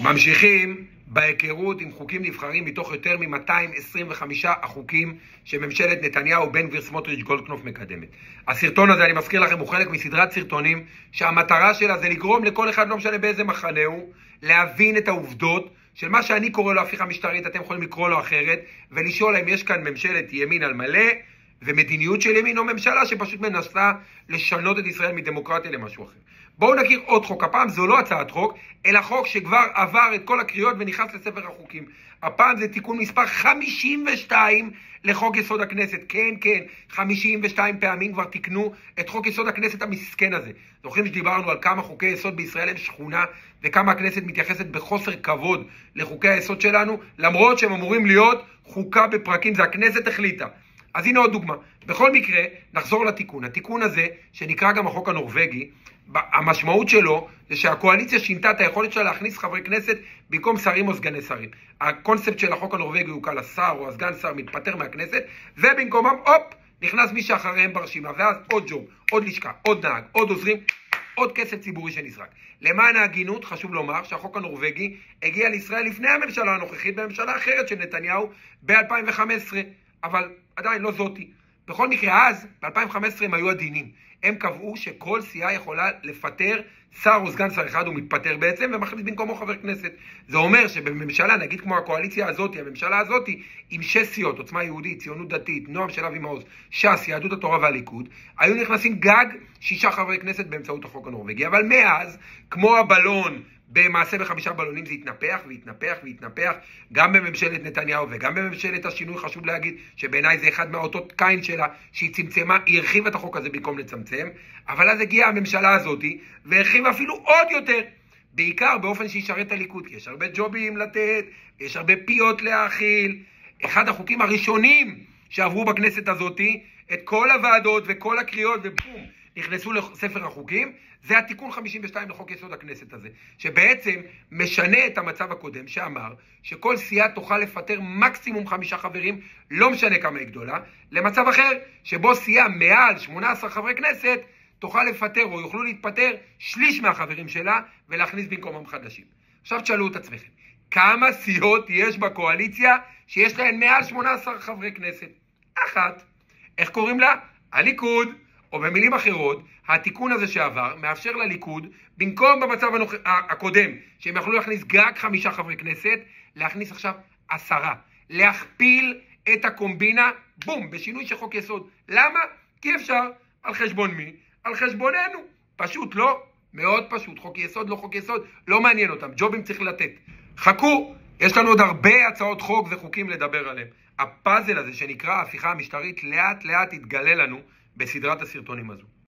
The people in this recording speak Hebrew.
ממשיכים בהיכרות עם חוקים נבחרים מתוך יותר מ-225 החוקים שממשלת נתניהו, בן גביר, סמוטריץ', גולדקנופ מקדמת. הסרטון הזה, אני מזכיר לכם, הוא חלק מסדרת סרטונים שהמטרה שלה זה לגרום לכל אחד, לא משנה באיזה מחנה הוא, להבין את העובדות של מה שאני קורא לו הפיכה משטרית, אתם יכולים לקרוא לו אחרת, ולשאול אם יש כאן ממשלת ימין על מלא ומדיניות של ימין, או ממשלה שפשוט מנסה לשנות את ישראל מדמוקרטיה למשהו אחר. בואו נכיר עוד חוק. הפעם זו לא הצעת חוק, אלא חוק שכבר עבר את כל הקריאות ונכנס לספר החוקים. הפעם זה תיקון מספר 52 לחוק יסוד הכנסת. כן, 52 פעמים כבר תיקנו את חוק יסוד הכנסת המסכן הזה. זוכרים שדיברנו על כמה חוקי יסוד בישראל הם שכונה, וכמה הכנסת מתייחסת בחוסר כבוד לחוקי היסוד שלנו, למרות שהם אמורים להיות חוקה בפרקים, זה הכנסת החליטה. אז הנה עוד דוגמה. בכל מקרה, נחזור לתיקון. התיקון הזה, שנקרא גם החוק הנורווגי, המשמעות שלו זה שהקואליציה שינתה את היכולת שלה להכניס חברי כנסת במקום שרים או סגני שרים. הקונספט של החוק הנורווגי הוא כאן השר או הסגן שר מתפטר מהכנסת, ובמקומם, נכנס מי שאחריהם ברשימה, ואז עוד ג'וב, עוד לשכה, עוד נהג, עוד עוזרים, עוד כסף ציבורי שנזרק. למען ההגינות חשוב לומר שהחוק הנורווגי הגיע לישראל לפני הממשלה הנוכחית, בממשלה אחרת של נתניהו ב-2015, אבל עדיין לא זאתי. בכל מקרה, אז, ב-2015 הם היו עדינים. הם קבעו שכל סיעה יכולה לפטר שר או סגן שר אחד, הוא מתפטר בעצם, ומחליט במקומו חבר כנסת. זה אומר שבממשלה, נגיד כמו הקואליציה הזאת, הממשלה הזאת, עם 6 סיעות, עוצמה יהודית, ציונות דתית, נועם של אבי מעוז, ש"ס, יהדות התורה והליכוד, היו נכנסים גג 6 חברי כנסת באמצעות החוק הנורווגי. אבל מאז, כמו הבלון, במעשה ב5 בלונים, זה התנפח והתנפח והתנפח, גם בממשלת נתניהו וגם בממשלת השינוי. חשוב להגיד שבעיניי זה אחד מהאותות קין שלה, שהיא צמצמה, היא הרחיבה את החוק הזה במקום לצמצם, אבל אז הגיעה הממשלה הזאת והרחיבה אפילו עוד יותר, בעיקר באופן שישרת את הליכוד, כי יש הרבה ג'ובים לתת, יש הרבה פיות להאכיל. אחד החוקים הראשונים שעברו בכנסת הזאת, את כל הוועדות וכל הקריאות ובום, נכנסו לספר החוקים, זה התיקון 52 לחוק יסוד הכנסת הזה, שבעצם משנה את המצב הקודם שאמר שכל סיעה תוכל לפטר מקסימום 5 חברים, לא משנה כמה היא גדולה, למצב אחר שבו סיעה מעל 18 חברי כנסת תוכל לפטר או יוכלו להתפטר שליש מהחברים שלה ולהכניס במקומם חדשים. עכשיו תשאלו את עצמכם, כמה סיעות יש בקואליציה שיש להן מעל 18 חברי כנסת? אחת. איך קוראים לה? הליכוד. או במילים אחרות, התיקון הזה שעבר מאפשר לליכוד, במקום במצב הקודם, שהם יכלו להכניס גג 5 חברי כנסת, להכניס עכשיו 10. להכפיל את הקומבינה, בום, בשינוי של חוק יסוד. למה? כי אפשר. על חשבון מי? על חשבוננו. פשוט לא? מאוד פשוט. חוק יסוד, לא חוק יסוד, לא מעניין אותם. ג'ובים צריך לתת. חכו, יש לנו עוד הרבה הצעות חוק וחוקים לדבר עליהם. הפאזל הזה שנקרא ההפיכה המשטרית לאט לאט יתגלה לנו בסדרת הסרטונים הזו.